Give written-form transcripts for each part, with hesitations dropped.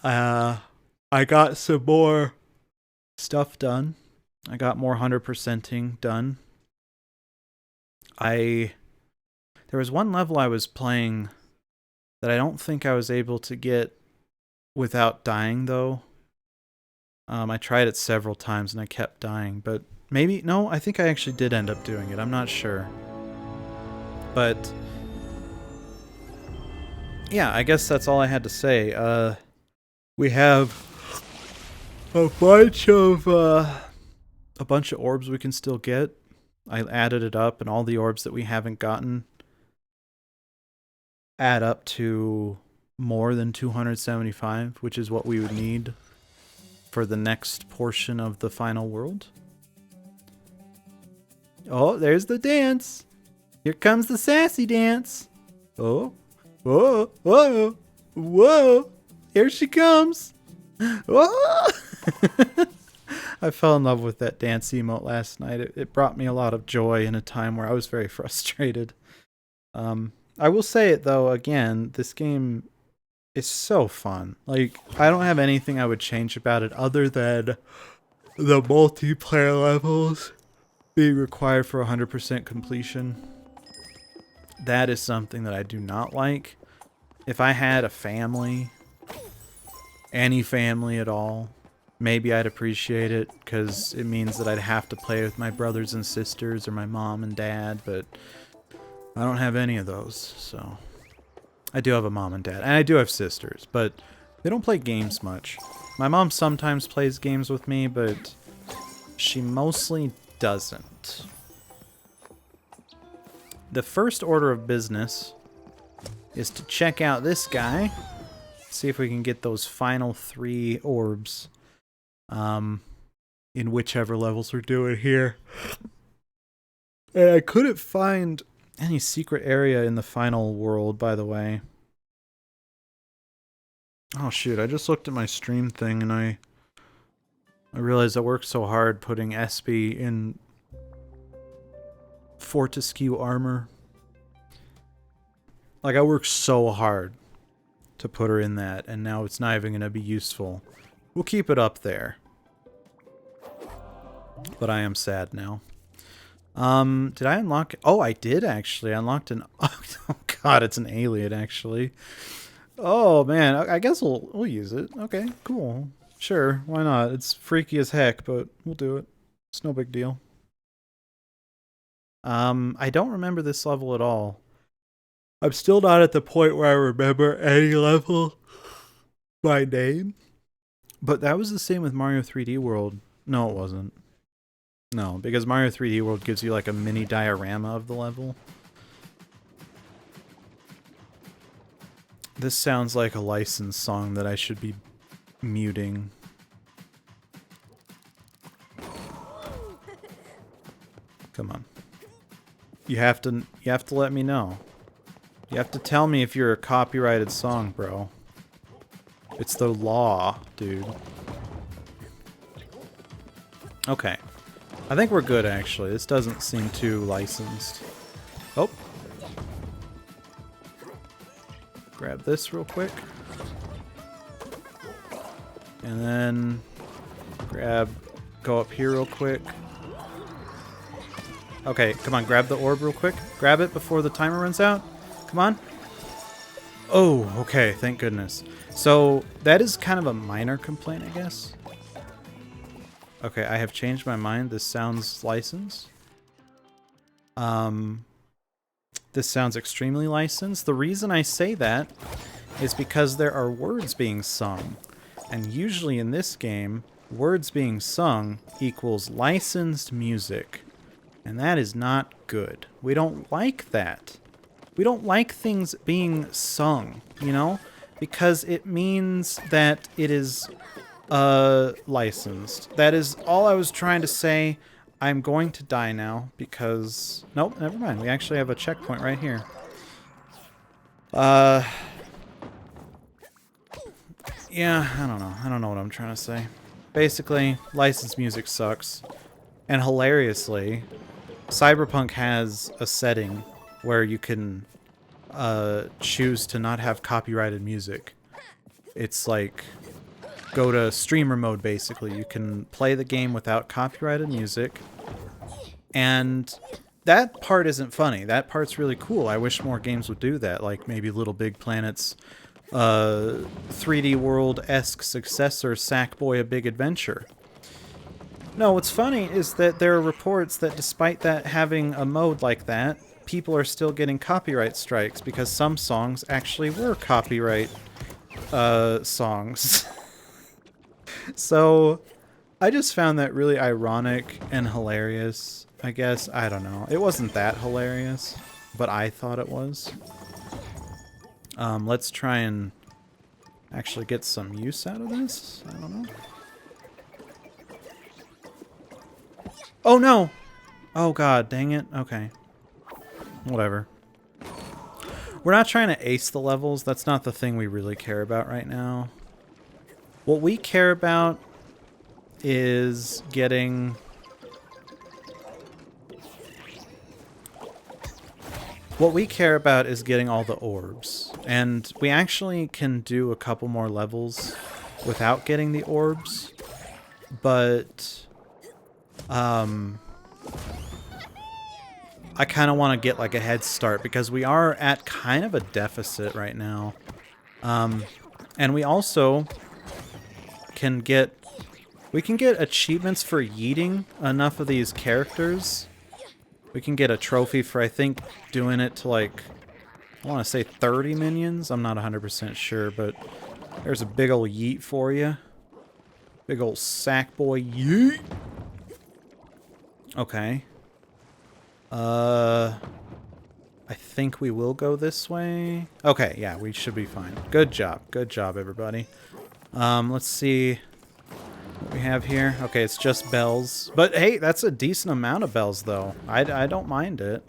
Uh, I got some more stuff done. I got more 100%ing done. I There was one level I was playing that I don't think I was able to get without dying though. I tried it several times and I kept dying, but maybe no, I think I actually did end up doing it. I'm not sure. But yeah, I guess that's all I had to say. We have a bunch of orbs we can still get. I added it up, and all the orbs that we haven't gotten add up to more than 275, which is what we would need for the next portion of the final world. Oh, there's the dance. Here comes the sassy dance. Oh, whoa, whoa, whoa. Here she comes. Whoa. I fell in love with that dance emote last night. It brought me a lot of joy in a time where I was very frustrated. I will say it though, again, this game is so fun. Like, I don't have anything I would change about it other than the multiplayer levels being required for 100% completion. That is something that I do not like. If I had a family, any family at all, maybe I'd appreciate it, because it means that I'd have to play with my brothers and sisters or my mom and dad, but I don't have any of those, so... I do have a mom and dad, and I do have sisters, but they don't play games much. My mom sometimes plays games with me, but she mostly doesn't. The first order of business is to check out this guy, see if we can get those final 3 orbs in whichever levels we're doing here. And I couldn't find any secret area in the final world, by the way. Oh shoot, I just looked at my stream thing and I realized I worked so hard putting Espy in Fortescue armor. Like, I worked so hard to put her in that, and now it's not even going to be useful. We'll keep it up there. But I am sad now. Did I unlock... Oh, I did actually. I unlocked an... Oh god, it's an alien actually. Oh man, I guess we'll use it. Okay, cool. Sure, why not? It's freaky as heck, but we'll do it. It's no big deal. I don't remember this level at all. I'm still not at the point where I remember any level by name. But that was the same with Mario 3D World. No, it wasn't. No, because Mario 3D World gives you like a mini diorama of the level. This sounds like a licensed song that I should be muting. Come on. You have to let me know. You have to tell me if you're a copyrighted song, bro. It's the law, dude. Okay. I think we're good, actually. This doesn't seem too licensed. Oh. Grab this real quick. And then go up here real quick. Okay, come on, grab the orb real quick. Grab it before the timer runs out. Come on. Oh, okay, thank goodness. So, that is kind of a minor complaint, I guess. Okay, I have changed my mind. This sounds licensed. This sounds extremely licensed. The reason I say that is because there are words being sung. And usually in this game, words being sung equals licensed music. And that is not good. We don't like that. We don't like things being sung, you know? Because it means that it is licensed. That is all I was trying to say. I'm going to die now because... Nope, never mind. We actually have a checkpoint right here. Yeah, I don't know. I don't know what I'm trying to say. Basically, licensed music sucks. And hilariously, Cyberpunk has a setting where you can choose to not have copyrighted music. It's like go to streamer mode, basically. You can play the game without copyrighted music. And that part isn't funny. That part's really cool. I wish more games would do that, like maybe Little Big Planet's 3D World-esque successor, Sackboy: A Big Adventure. No, what's funny is that there are reports that despite that having a mode like that, people are still getting copyright strikes because some songs actually were copyright songs. So I just found that really ironic and hilarious, I guess. I don't know. It wasn't that hilarious, but I thought it was. Let's try and actually get some use out of this. I don't know. Oh no! Oh god, dang it. Okay. Whatever. We're not trying to ace the levels. That's not the thing we really care about right now. What we care about is getting... What we care about is getting all the orbs. And we actually can do a couple more levels without getting the orbs. But... I kind of want to get like a head start because we are at kind of a deficit right now. And we also can get... We can get achievements for yeeting enough of these characters. We can get a trophy for, I think, doing it to like, I want to say 30 minions. I'm not 100% sure, but there's a big old yeet for you. Big old Sackboy yeet. Okay. I think we will go this way. Okay, yeah, we should be fine. Good job. Good job, everybody. Let's see what we have here. Okay, it's just bells. But hey, that's a decent amount of bells, though. I don't mind it.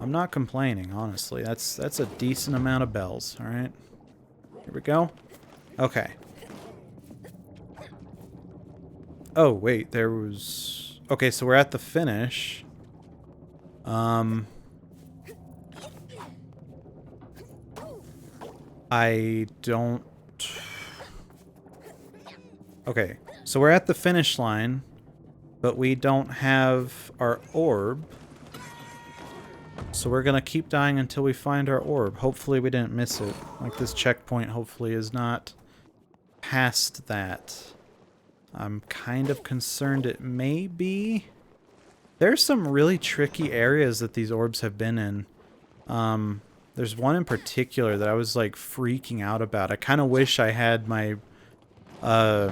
I'm not complaining, honestly. That's a decent amount of bells, all right? Here we go. Okay. Oh, wait, there was... Okay, so we're at the finish. I don't... Okay, so we're at the finish line, but we don't have our orb. So we're gonna keep dying until we find our orb. Hopefully we didn't miss it. Like, this checkpoint hopefully is not past that. I'm kind of concerned it may be. There's some really tricky areas that these orbs have been in. There's one in particular that I was like freaking out about. I kind of wish I had my I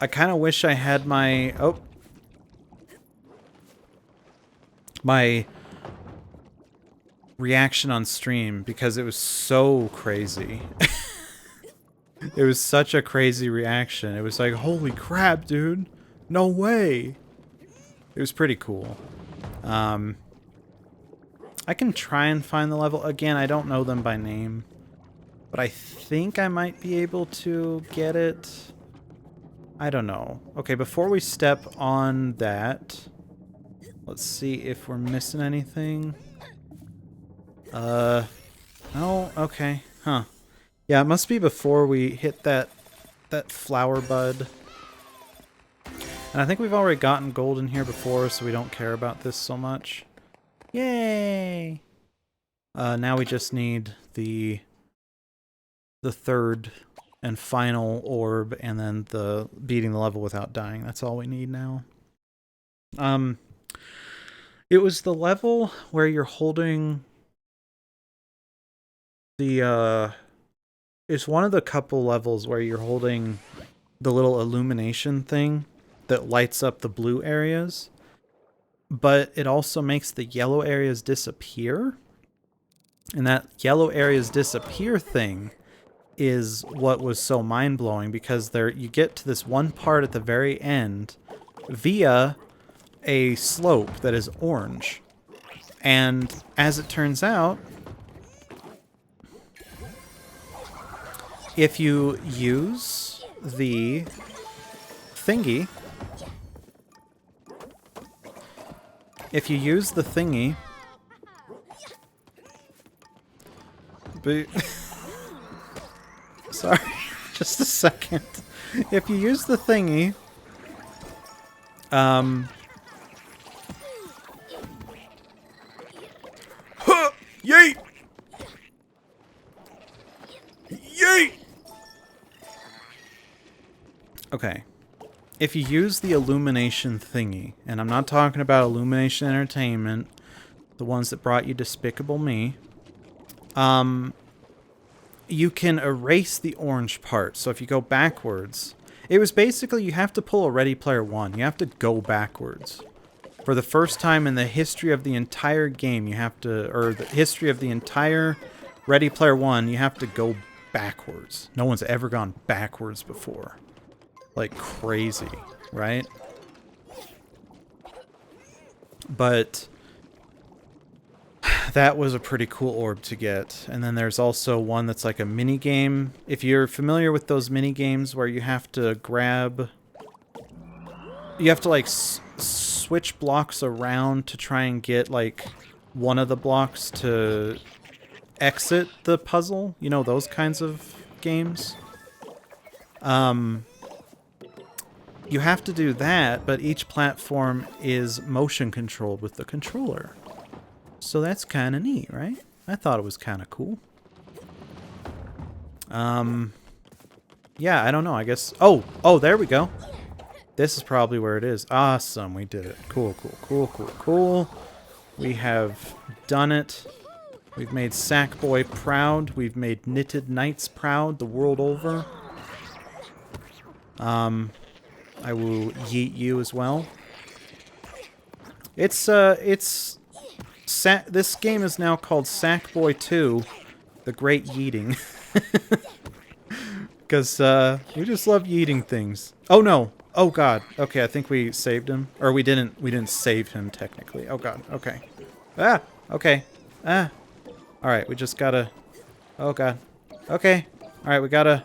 kind of wish I had my my reaction on stream because it was so crazy. It was such a crazy reaction. It was like, holy crap, dude. No way. It was pretty cool. I can try and find the level. Again, I don't know them by name. But I think I might be able to get it. I don't know. Okay, before we step on that, let's see if we're missing anything. Oh, okay. Huh. Yeah, it must be before we hit that flower bud. And I think we've already gotten gold in here before, so we don't care about this so much. Yay! Now we just need the third and final orb, and then the beating the level without dying. That's all we need now. It was the level where you're holding the it's one of the couple levels where you're holding the little illumination thing that lights up the blue areas, but it also makes the yellow areas disappear. And that yellow areas disappear thing is what was so mind-blowing, because there you get to this one part at the very end via a slope that is orange. And as it turns out, if you use the thingy, Sorry, just a second. If you use the thingy, huh! Yeet! Yeet! Okay. If you use the illumination thingy, and I'm not talking about Illumination Entertainment, the ones that brought you Despicable Me, you can erase the orange part. So if you go backwards, it was basically you have to pull a Ready Player One. You have to go backwards. For the first time in the history of the entire game, you have to, or the history of the entire Ready Player One, you have to go backwards. No one's ever gone backwards before. Like crazy, right? But that was a pretty cool orb to get. And then there's also one that's like a mini game. If you're familiar with those mini games where you have to grab, you have to like switch blocks around to try and get like one of the blocks to exit the puzzle, you know, those kinds of games. You have to do that, but each platform is motion controlled with the controller. So that's kind of neat, right? I thought it was kind of cool. Yeah, I don't know, I guess. Oh, there we go. This is probably where it is. Awesome, we did it. Cool, cool, cool, cool, cool. We have done it. We've made Sackboy proud. We've made Knitted Knights proud the world over. I will yeet you as well. This game is now called Sackboy 2, The Great Yeeting. Because, we just love yeeting things. Oh no! Oh god. Okay, I think we saved him. Or we didn't save him, technically. Oh god, okay. Ah! Okay. Ah! Alright, we just gotta... Oh god. Okay. Alright, we gotta...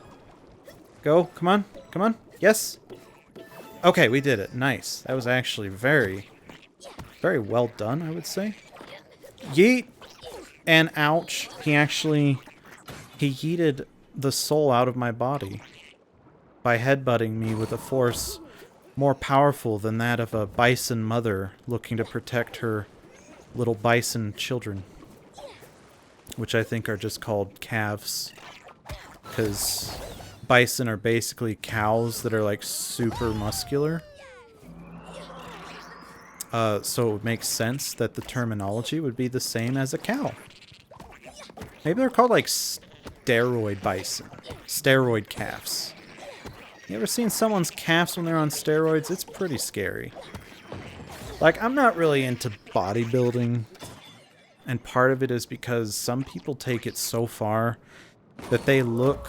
Go. Come on. Come on. Yes! Okay, we did it. Nice. That was actually very, very well done, I would say. Yeet! And ouch. He yeeted the soul out of my body by headbutting me with a force more powerful than that of a bison mother looking to protect her little bison children. Which I think are just called calves. Because bison are basically cows that are like super muscular. So it would make sense that the terminology would be the same as a cow. Maybe they're called like steroid bison. Steroid calves. You ever seen someone's calves when they're on steroids? It's pretty scary. Like, I'm not really into bodybuilding. And part of it is because some people take it so far that they look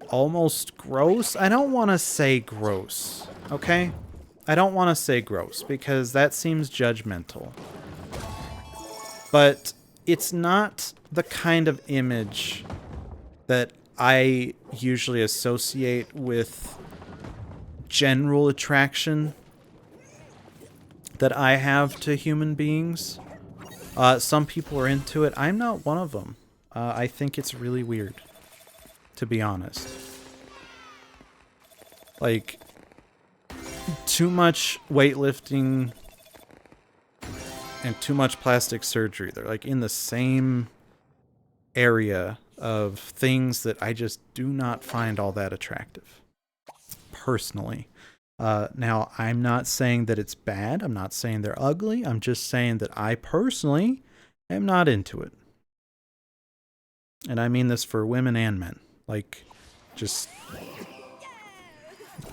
almost gross. I don't want to say gross, okay? I don't want to say gross because that seems judgmental. But it's not the kind of image that I usually associate with general attraction that I have to human beings. Some people are into it. I'm not one of them. I think it's really weird, to be honest. Like, too much weightlifting and too much plastic surgery. They're like in the same area of things that I just do not find all that attractive, personally. Now, I'm not saying that it's bad. I'm not saying they're ugly. I'm just saying that I personally am not into it. And I mean this for women and men. Like, just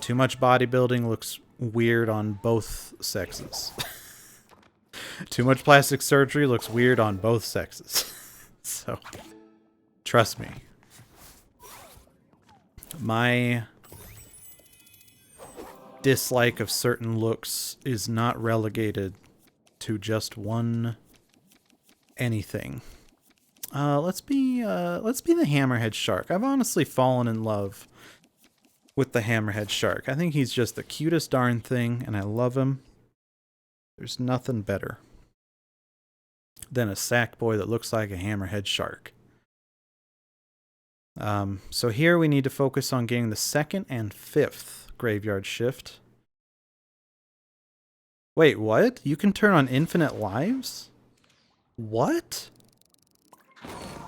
too much bodybuilding looks weird on both sexes. Too much plastic surgery looks weird on both sexes. So, trust me. My dislike of certain looks is not relegated to just one anything. Let's be the hammerhead shark. I've honestly fallen in love with the hammerhead shark. I think he's just the cutest darn thing, and I love him. There's nothing better than a sack boy that looks like a hammerhead shark. So here we need to focus on getting the 2nd and 5th graveyard shift. Wait, what? You can turn on infinite lives? What?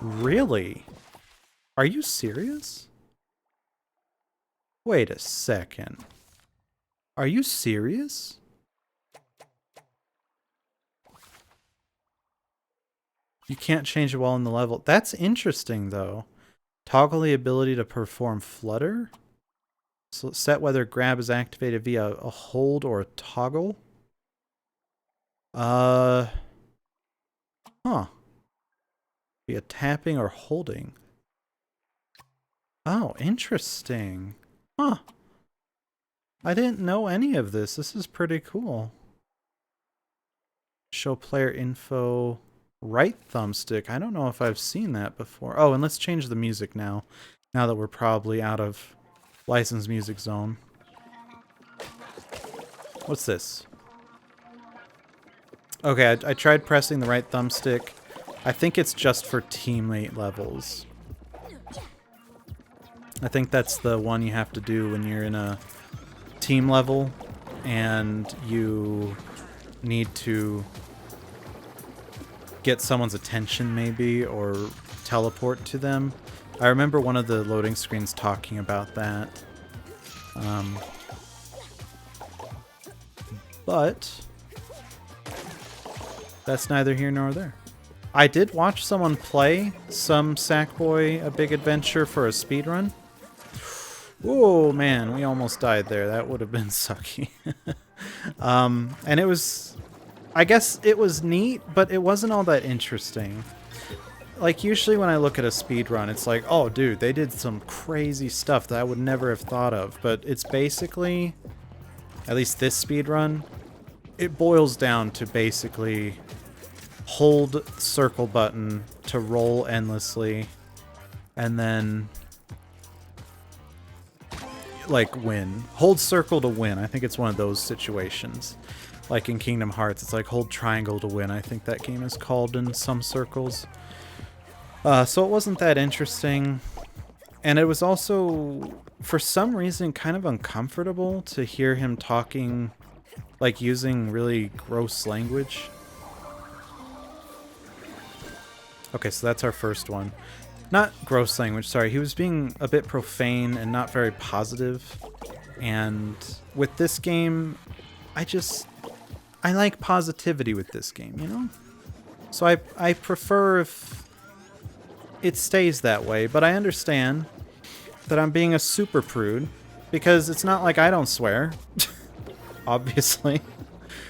Really? Are you serious? Wait a second. Are you serious? You can't change it while in the level. That's interesting, though. Toggle the ability to perform flutter. So set whether grab is activated via a hold or a toggle. Huh. Via tapping or holding. Oh, interesting. Huh. I didn't know any of this. This is pretty cool. Show player info. Right thumbstick. I don't know if I've seen that before. Oh, and let's change the music now. Now that we're probably out of licensed music zone. What's this? Okay, I tried pressing the right thumbstick. I think it's just for teammate levels. I think that's the one you have to do when you're in a team level and you need to get someone's attention maybe or teleport to them. I remember one of the loading screens talking about that. But that's neither here nor there. I did watch someone play some Sackboy A Big Adventure for a speedrun. Oh man, we almost died there. That would have been sucky. And it was, I guess it was neat, but it wasn't all that interesting. Like, usually when I look at a speedrun, it's like, oh dude, they did some crazy stuff that I would never have thought of. But it's basically, at least this speedrun, it boils down to basically hold circle button to roll endlessly and then like win. Hold circle to win. I think it's one of those situations. Like in Kingdom Hearts, it's like hold triangle to win. I think that game is called in some circles. So it wasn't that interesting. And it was also, for some reason, kind of uncomfortable to hear him talking, like using really gross language. Okay, so that's our first one. Not gross language, sorry. He was being a bit profane and not very positive. And with this game, I like positivity with this game, you know? So I prefer if it stays that way, but I understand that I'm being a super prude because it's not like I don't swear. Obviously.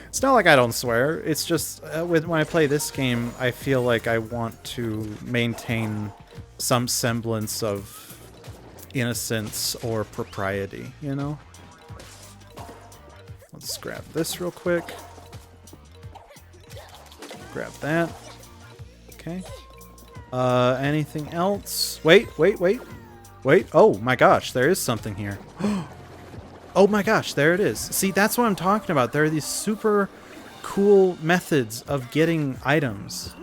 It's not like I don't swear. It's just when I play this game, I feel like I want to maintain some semblance of innocence or propriety, you know? Let's grab this real quick. Grab that. Okay. Anything else? Wait. Oh my gosh, there is something here. Oh my gosh, there it is. See, that's what I'm talking about. There are these super cool methods of getting items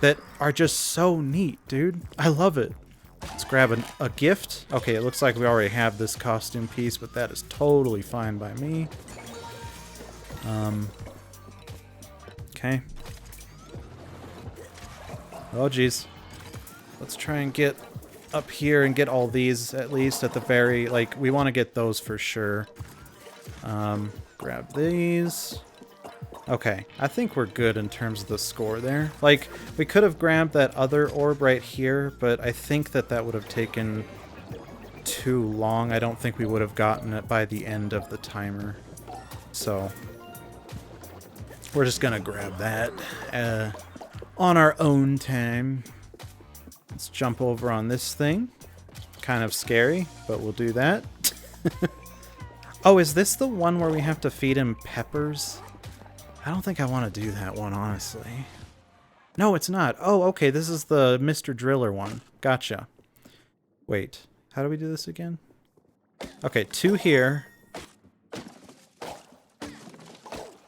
that are just so neat, dude. I love it. Let's grab a gift. Okay, it looks like we already have this costume piece, but that is totally fine by me. Okay. Oh, geez. Let's try and get up here and get all these, at least at the very, like, we want to get those for sure. Grab these. Okay, I think we're good in terms of the score there. Like, we could have grabbed that other orb right here, but I think that that would have taken too long. I don't think we would have gotten it by the end of the timer. So, we're just gonna grab that on our own time. Let's jump over on this thing. Kind of scary, but we'll do that. Oh, is this the one where we have to feed him peppers? I don't think I want to do that one, honestly. No, it's not. Oh, okay, this is the Mr. Driller one. Gotcha. Wait, how do we do this again? Okay, 2 here.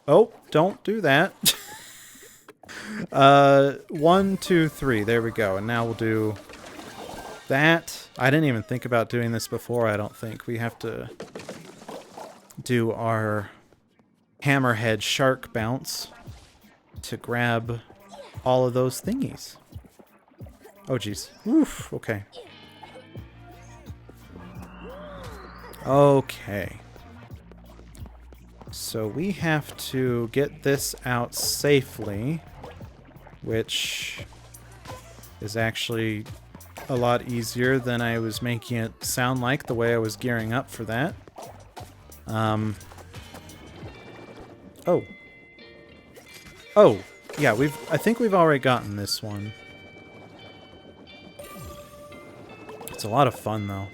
Oh, don't do that. 1, 2, 3. There we go. And now we'll do that. I didn't even think about doing this before, I don't think. We have to do our hammerhead shark bounce to grab all of those thingies. Oh, jeez. Oof, okay. Okay. So we have to get this out safely, which is actually a lot easier than I was making it sound like the way I was gearing up for that. Oh. Oh, yeah, I think we've already gotten this one. It's a lot of fun though.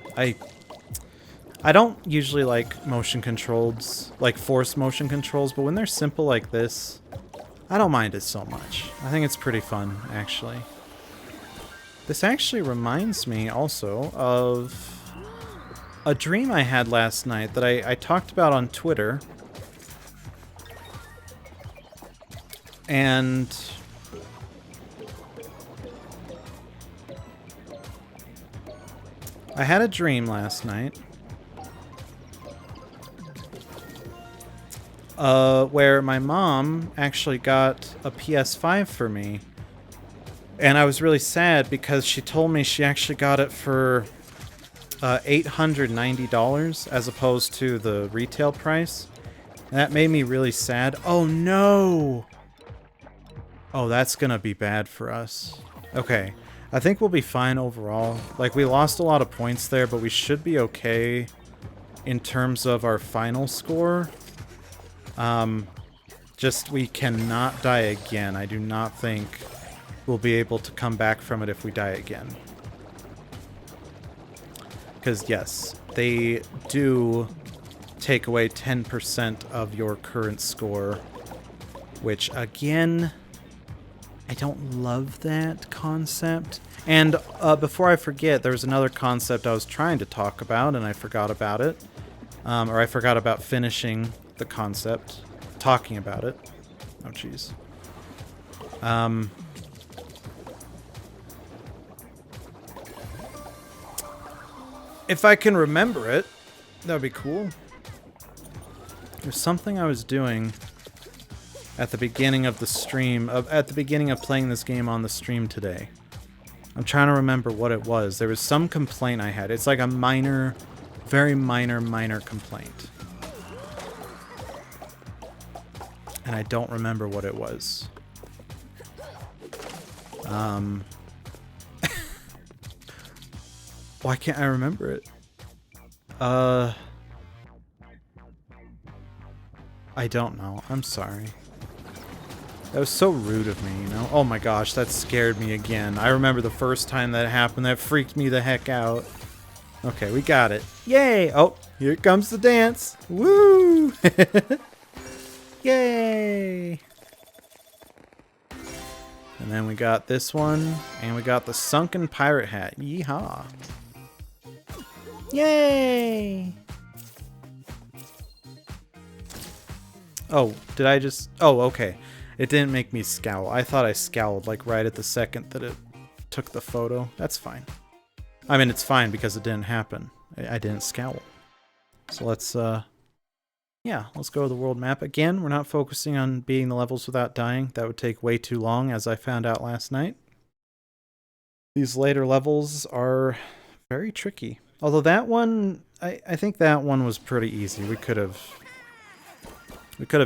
I don't usually like motion controls, like force motion controls, but when they're simple like this, I don't mind it so much. I think it's pretty fun, actually. This actually reminds me also of a dream I had last night that I talked about on Twitter. And I had a dream last night where my mom actually got a PS5 for me. And I was really sad because she told me she actually got it for $890 as opposed to the retail price. And that made me really sad. Oh no! Oh, that's gonna be bad for us. Okay, I think we'll be fine overall. Like, we lost a lot of points there, but we should be okay in terms of our final score. Just we cannot die again. I do not think we'll be able to come back from it if we die again. Because yes, they do take away 10% of your current score, which again, I don't love that concept. And before I forget, there was another concept I was trying to talk about and I forgot about it. Or I forgot about finishing the concept, talking about it. Oh jeez. If I can remember it, that would be cool. There's something I was doing at the beginning of the stream, at the beginning of playing this game on the stream today. I'm trying to remember what it was. There was some complaint I had. It's like a minor, very minor complaint. And I don't remember what it was. Why can't I remember it? I don't know. I'm sorry. That was so rude of me, you know? Oh my gosh, that scared me again. I remember the first time that happened. That freaked me the heck out. Okay, we got it. Yay! Oh, here comes the dance. Woo! Yay! And then we got this one, and we got the sunken pirate hat. Yeehaw! Yay! Oh, did I just... Oh, okay. It didn't make me scowl. I thought I scowled, like, right at the second that it took the photo. That's fine. I mean, it's fine because it didn't happen. I didn't scowl. So let's, yeah, let's go to the world map. Again, we're not focusing on beating the levels without dying. That would take way too long, as I found out last night. These later levels are very tricky. Although that one, I think that one was pretty easy. We could have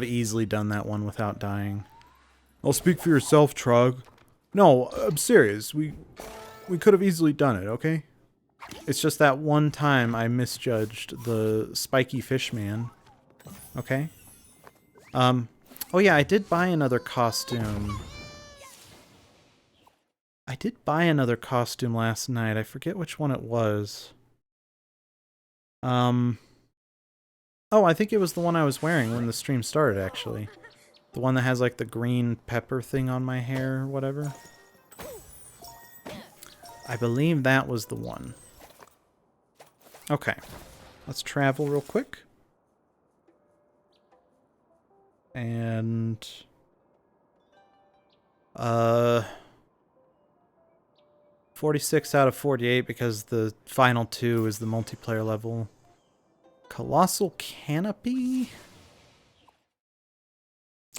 easily done that one without dying. I'll speak for yourself, Trog. No, I'm serious. We could have easily done it, okay? It's just that one time I misjudged the spiky fish man. Okay? Oh yeah, I did buy another costume. I did buy another costume last night. I forget which one it was. Oh, I think it was the one I was wearing when the stream started, actually. The one that has, like, the green pepper thing on my hair or whatever. I believe that was the one. Okay. Let's travel real quick. And... 46 out of 48 because the final 2 is the multiplayer level. Colossal Canopy?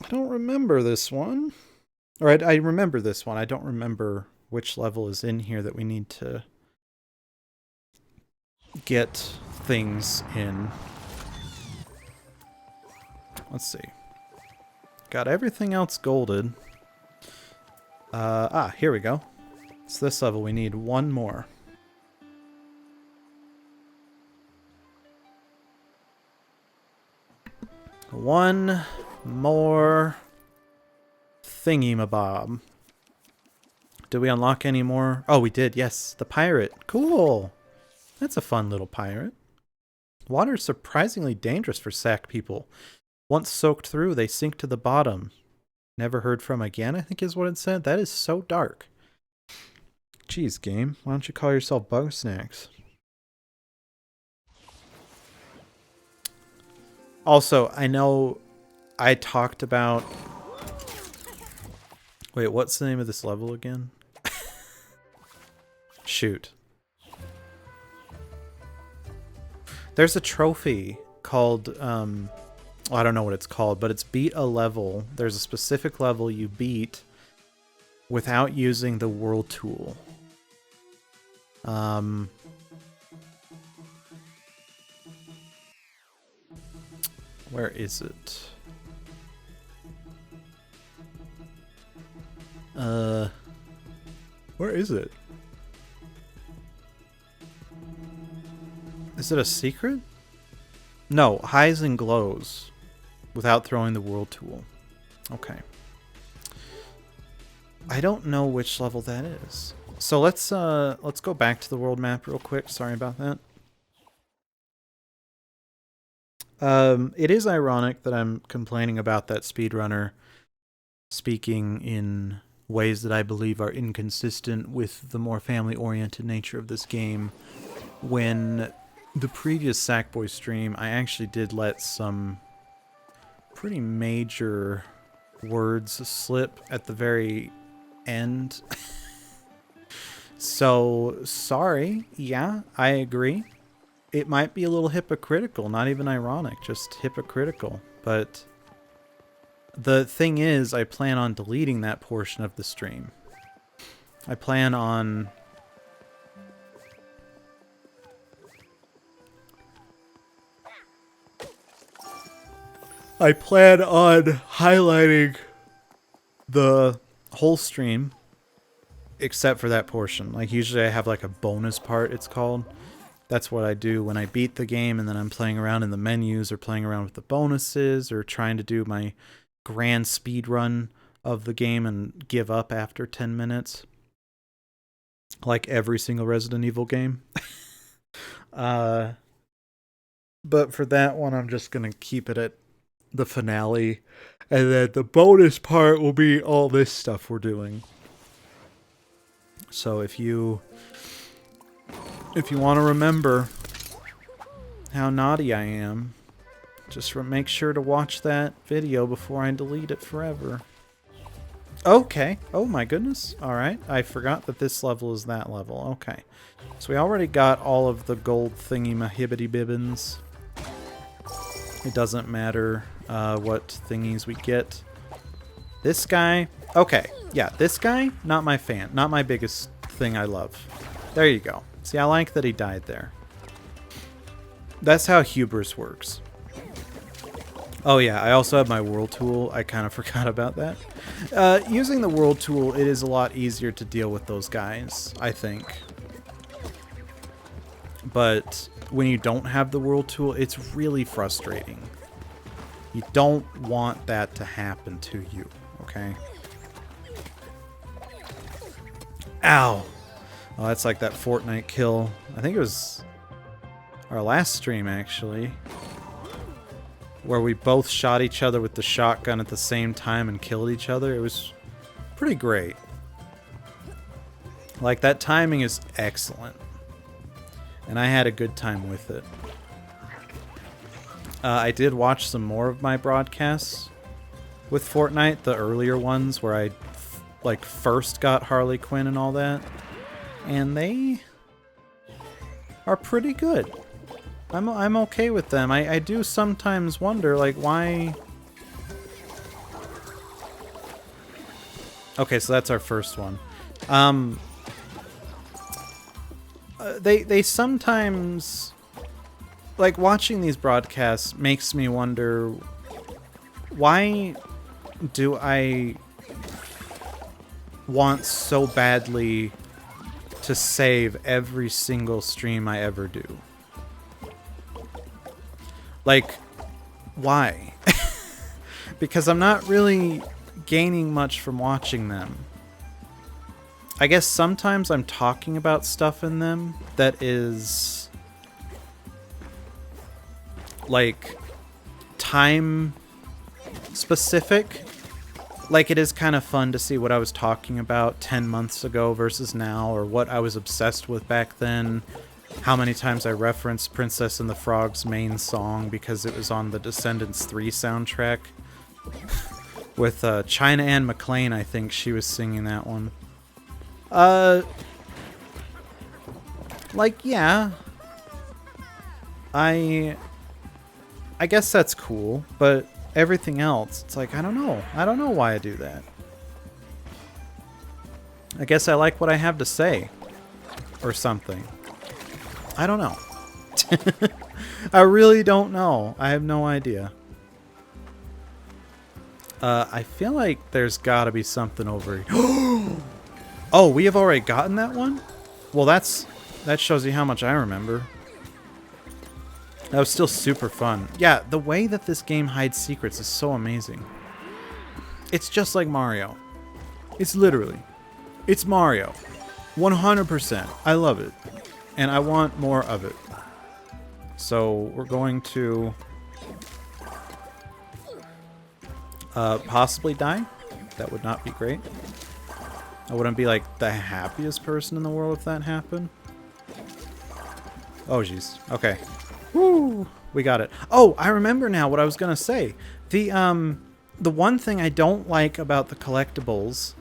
I don't remember this one. Or I remember this one. I don't remember which level is in here that we need to get things in. Let's see. Got everything else golded. Here we go. It's this level. We need one more. One more thingy-mabob. Did we unlock any more? Oh, we did. Yes, the pirate. Cool. That's a fun little pirate. Water is surprisingly dangerous for sack people. Once soaked through, they sink to the bottom. Never heard from again, I think is what it said. That is so dark. Jeez, game. Why don't you call yourself Bug Snacks? Also, I know I talked about... Wait, what's the name of this level again? Shoot. There's a trophy called... I don't know what it's called, but it's beat a level. There's a specific level you beat without using the world tool. Where is it? Where is it? Is it a secret? No, highs and glows without throwing the world tool. Okay. I don't know which level that is. So let's go back to the world map real quick. Sorry about that. It is ironic that I'm complaining about that speedrunner speaking in ways that I believe are inconsistent with the more family-oriented nature of this game. When the previous Sackboy stream, I actually did let some pretty major words slip at the very end. So, sorry. Yeah, I agree. It might be a little hypocritical, not even ironic, just hypocritical. But the thing is, I plan on deleting that portion of the stream. I plan on... highlighting the whole stream except for that portion. Like, usually I have like a bonus part, it's called. That's what I do when I beat the game and then I'm playing around in the menus or playing around with the bonuses or trying to do my grand speed run of the game and give up after 10 minutes. Like every single Resident Evil game. But for that one, I'm just going to keep it at the finale. And then the bonus part will be all this stuff we're doing. So if you want to remember how naughty I am, just make sure to watch that video before I delete it forever. Okay. Oh my goodness. Alright. I forgot that this level is that level. Okay. So we already got all of the gold thingy-mahibbity-bibbins. It doesn't matter what thingies we get. This guy... Okay. Yeah, this guy, not my fan. Not my biggest thing I love. There you go. See, I like that he died there. That's how hubris works. Oh yeah, I also have my world tool. I kind of forgot about that. Using the world tool, it is a lot easier to deal with those guys, I think. But when you don't have the world tool, it's really frustrating. You don't want that to happen to you, okay? Ow! Oh, that's like that Fortnite kill. I think it was our last stream, actually. Where we both shot each other with the shotgun at the same time and killed each other. It was pretty great. Like, that timing is excellent. And I had a good time with it. I did watch some more of my broadcasts with Fortnite, the earlier ones where I like first got Harley Quinn and all that. and they are pretty good. I'm okay with them. I do sometimes wonder, like, why... Okay, so that's our first one. They sometimes... Like, watching these broadcasts makes me wonder, why do I want so badly to save every single stream I ever do? Like, why? Because I'm not really gaining much from watching them. I guess sometimes I'm talking about stuff in them that is like time specific. Like, it is kind of fun to see what I was talking about 10 months ago versus now, or what I was obsessed with back then. How many times I referenced Princess and the Frog's main song because it was on the Descendants 3 soundtrack. With China Ann McClain, I think she was singing that one. Like, yeah. I guess that's cool, but everything else, it's like, I don't know. I don't know why I do that. I guess I like what I have to say. Or something. I don't know. I really don't know. I have no idea. I feel like there's gotta be something over here. Oh, we have already gotten that one? Well, that shows you how much I remember. That was still super fun. Yeah, the way that this game hides secrets is so amazing. It's just like Mario. It's literally. It's Mario. 100%. I love it. And I want more of it. So we're going to possibly die. That would not be great. I wouldn't be like the happiest person in the world if that happened. Oh, jeez. Okay. Woo! We got it. Oh, I remember now what I was gonna say. The one thing I don't like about the collectibles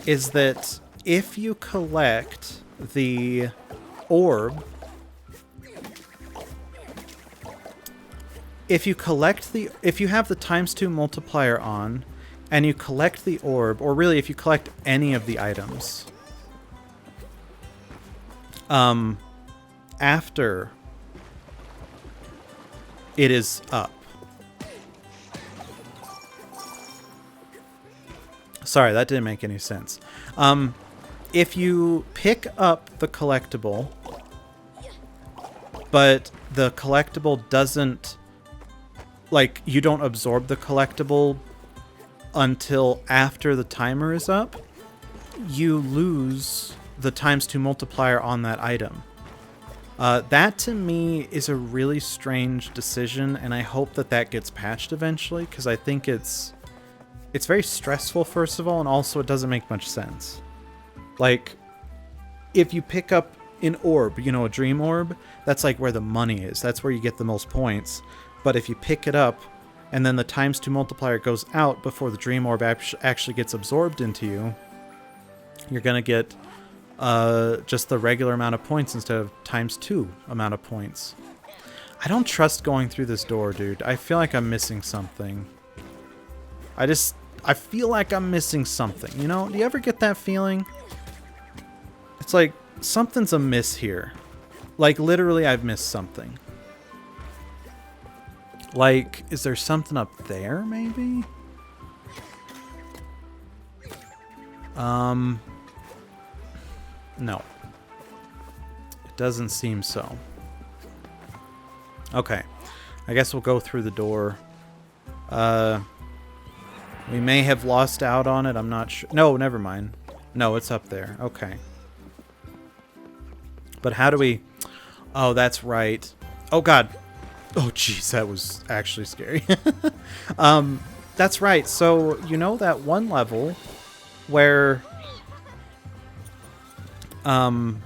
is that if you collect the orb, if you have the ×2 multiplier on and you collect the orb, or really if you collect any of the items after it is up. Sorry, that didn't make any sense. If you pick up the collectible, but the collectible doesn't, like, you don't absorb the collectible until after the timer is up, you lose the ×2 multiplier on that item. That to me is a really strange decision, and I hope that that gets patched eventually, because I think it's very stressful, first of all, and also it doesn't make much sense. Like, if you pick up an orb, you know, a dream orb, that's like where the money is. That's where you get the most points. But if you pick it up, and then the ×2 multiplier goes out before the dream orb actually gets absorbed into you, you're going to get just the regular amount of points instead of ×2 amount of points. I don't trust going through this door, dude. I feel like I'm missing something. I feel like I'm missing something, you know? Do you ever get that feeling? It's like, something's amiss here. Like, literally, I've missed something. Like, is there something up there, maybe? No. It doesn't seem so. Okay. I guess we'll go through the door. We may have lost out on it. I'm not sure. No, never mind. No, it's up there. Okay. But how do we... Oh, that's right. Oh, God. Oh, jeez, that was actually scary. That's right. So, you know that one level where... Oh,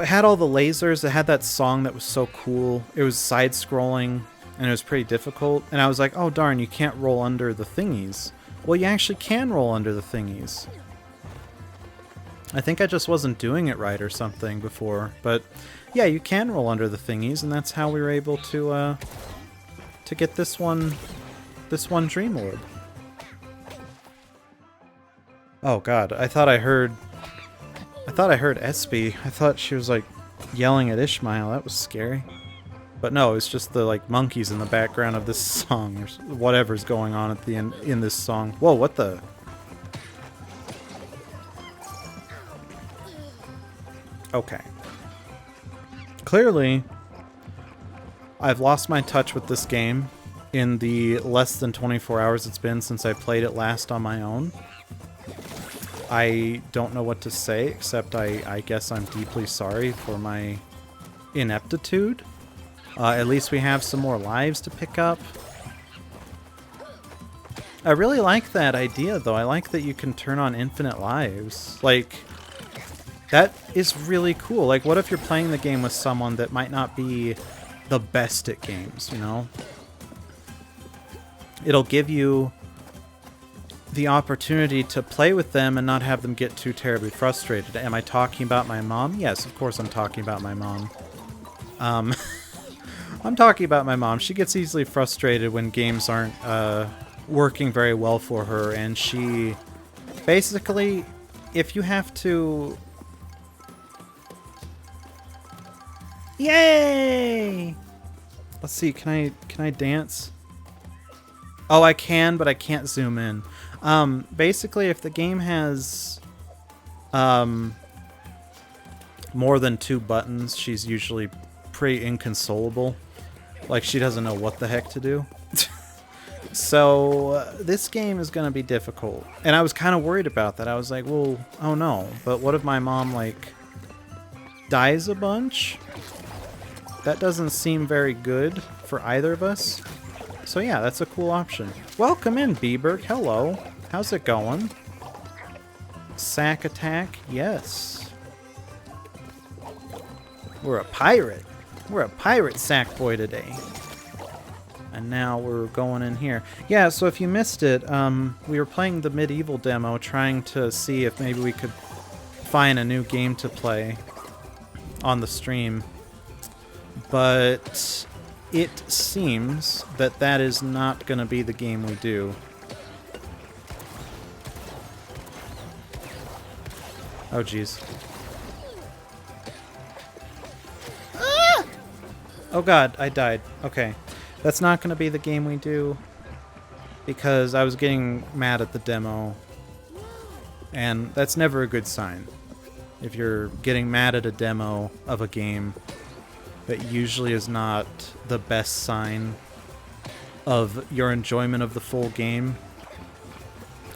it had all the lasers. It had that song that was so cool. It was side-scrolling, and it was pretty difficult. And I was like, oh, darn, you can't roll under the thingies. Well, you actually can roll under the thingies. I think I just wasn't doing it right or something before, but yeah, you can roll under the thingies, and that's how we were able to get this one dream orb. Oh god, I thought I heard Espy. I thought she was like yelling at Ishmael. That was scary. But no, it's just the like monkeys in the background of this song, or whatever's going on at the end in this song. Whoa, what the? Okay. Clearly, I've lost my touch with this game in the less than 24 hours it's been since I played it last on my own. I don't know what to say, except I guess I'm deeply sorry for my ineptitude. At least we have some more lives to pick up. I really like that idea, though. I like that you can turn on infinite lives. Like, that is really cool. Like, what if you're playing the game with someone that might not be the best at games, you know? It'll give you the opportunity to play with them and not have them get too terribly frustrated. Am I talking about my mom? Yes, of course I'm talking about my mom. I'm talking about my mom. She gets easily frustrated when games aren't working very well for her, and she basically, if you have to... Yay! Let's see, can I dance? Oh, I can, but I can't zoom in. Basically, if the game has more than 2 buttons, she's usually pretty inconsolable. Like, she doesn't know what the heck to do. So, this game is going to be difficult. And I was kind of worried about that. I was like, well, oh no. But what if my mom, like, dies a bunch? That doesn't seem very good for either of us. So yeah, that's a cool option. Welcome in, Bieberg. Hello. How's it going? Sack attack? Yes. We're a pirate. We're a pirate Sackboy today. And now we're going in here. Yeah, so if you missed it, we were playing the medieval demo, trying to see if maybe we could find a new game to play on the stream. But it seems that that is not going to be the game we do. Oh, jeez. Ah! Oh god, I died. Okay. That's not going to be the game we do, because I was getting mad at the demo, and that's never a good sign. If you're getting mad at a demo of a game, that usually is not the best sign of your enjoyment of the full game.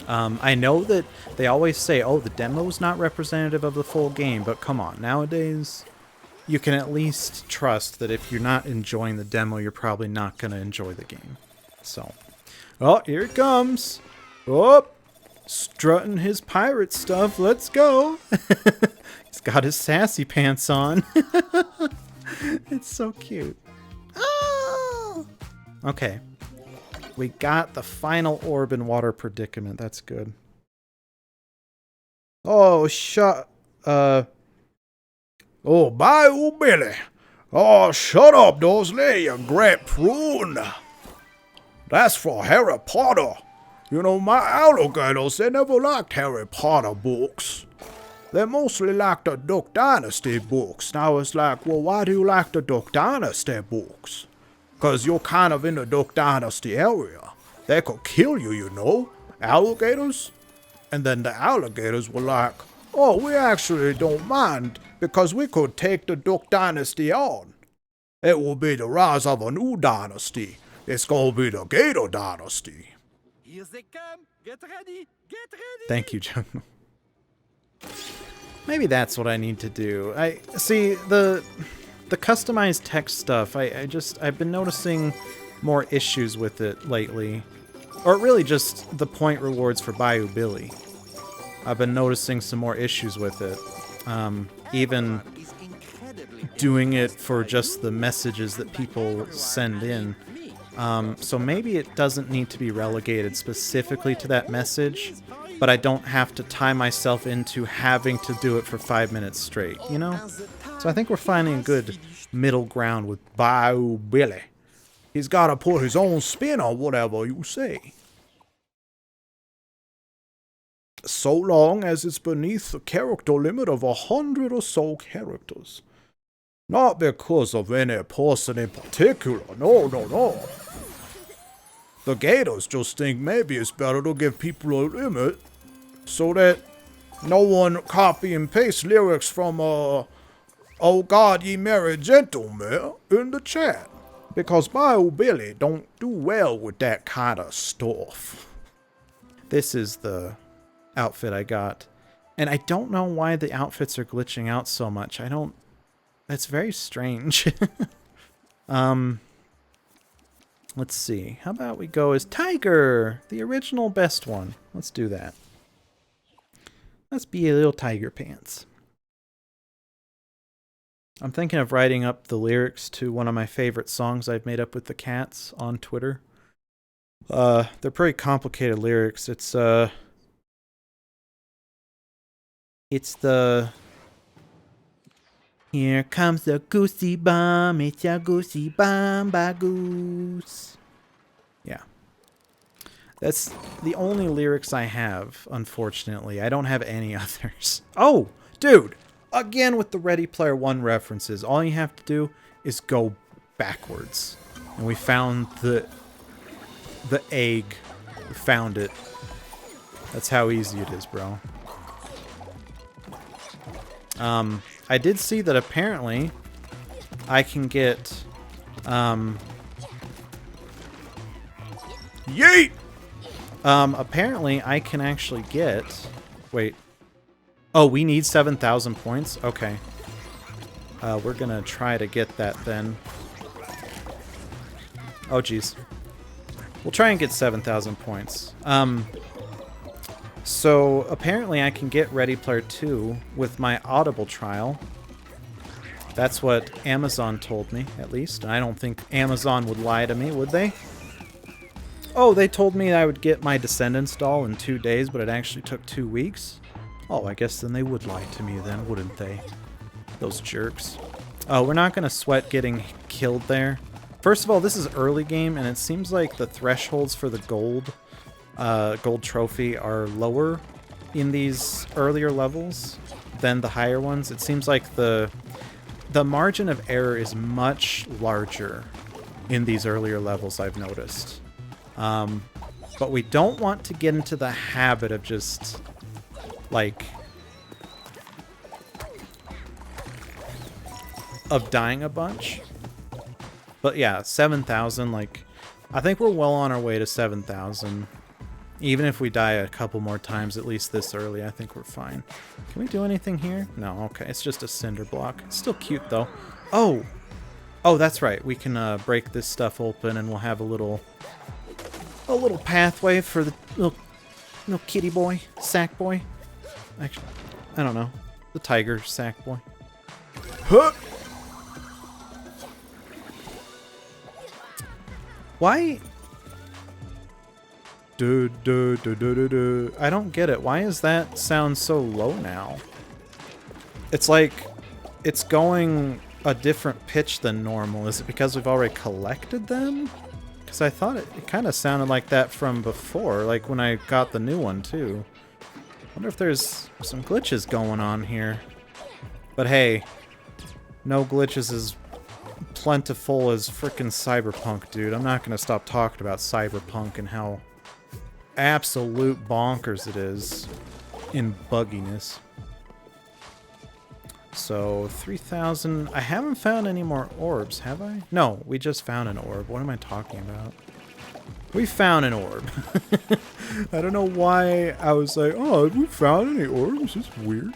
I know that they always say, oh, the demo's not representative of the full game, but come on, nowadays, you can at least trust that if you're not enjoying the demo, you're probably not going to enjoy the game. So, oh, here it comes. Oh, strutting his pirate stuff. Let's go. He's got his sassy pants on. It's so cute. Oh! Okay. We got the final orb in water predicament. That's good. Oh, Oh, Bayou Billy. Oh, shut up, Dursley, you great prune. That's for Harry Potter. You know, my alligators, they never liked Harry Potter books. They mostly liked the Duck Dynasty books. Now it's like, well, why do you like the Duck Dynasty books? 'Cause you're kind of in the Duck Dynasty area. They could kill you, you know, alligators. And then the alligators were like, oh, we actually don't mind, because we could take the Duck Dynasty on. It will be the rise of a new dynasty. It's gonna be the Gator Dynasty. Here they come. Get ready. Get ready. thank you, John. Maybe that's what I need to do. I see the customized text stuff. I've been noticing more issues with it lately, or really just the point rewards for Bayou Billy. I've been noticing some more issues with it. Even doing it for just the messages that people send in. So maybe it doesn't need to be relegated specifically to that message, but I don't have to tie myself into having to do it for 5 minutes straight, you know? So I think we're finding a good middle ground with Bayou Billy. He's gotta put his own spin on whatever you say. So long as it's beneath the character limit of 100 or so characters. Not because of any person in particular, no. The Gators just think maybe it's better to give people a limit so that no one copy and paste lyrics from Oh God Ye Merry Gentlemen in the chat. Because Bayou Billy don't do well with that kind of stuff. This is the outfit I got. And I don't know why the outfits are glitching out so much. It's very strange. Let's see. How about we go as Tiger? The original best one. Let's do that. Let's be a little Tiger Pants. I'm thinking of writing up the lyrics to one of my favorite songs I've made up with the cats on Twitter. They're pretty complicated lyrics. It's the here comes the goosey bomb, it's a goosey bomb by goose. Yeah. That's the only lyrics I have, unfortunately. I don't have any others. Oh, dude! Again with the Ready Player One references. All you have to do is go backwards. And we found the egg. We found it. That's how easy it is, bro. I did see that apparently I can get, Yeet! Apparently I can actually get, wait. Oh, we need 7,000 points? Okay. We're gonna try to get that then. Oh, geez. We'll try and get 7,000 points. So, apparently I can get Ready Player 2 with my Audible trial. That's what Amazon told me, at least. And I don't think Amazon would lie to me, would they? Oh, they told me I would get my Descendants doll in 2 days, but it actually took 2 weeks. Oh, I guess then they would lie to me then, wouldn't they? Those jerks. Oh, we're not going to sweat getting killed there. First of all, this is early game, and it seems like the thresholds for the gold trophy are lower in these earlier levels than the higher ones. It seems like the margin of error is much larger in these earlier levels, I've noticed. But we don't want to get into the habit of just, like, of dying a bunch. But yeah, 7,000, like, I think we're well on our way to 7,000. Even if we die a couple more times, at least this early, I think we're fine. Can we do anything here? No, okay, it's just a cinder block. It's still cute, though. Oh! Oh, that's right. We can break this stuff open, and we'll have a little pathway for the little kitty boy, Sackboy. Actually, I don't know. The tiger Sackboy. Huh? Why? I don't get it. Why is that sound so low now? It's like it's going a different pitch than normal. Is it because we've already collected them? Because I thought it kind of sounded like that from before, like when I got the new one too. I wonder if there's some glitches going on here. But hey, no glitches is plentiful as frickin' Cyberpunk, dude. I'm not gonna stop talking about Cyberpunk and how absolute bonkers it is in bugginess. So 3,000. I haven't found any more orbs, have I? No, we just found an orb. What am I talking about? We found an orb. I don't know why I was like, oh, have we found any orbs? It's weird.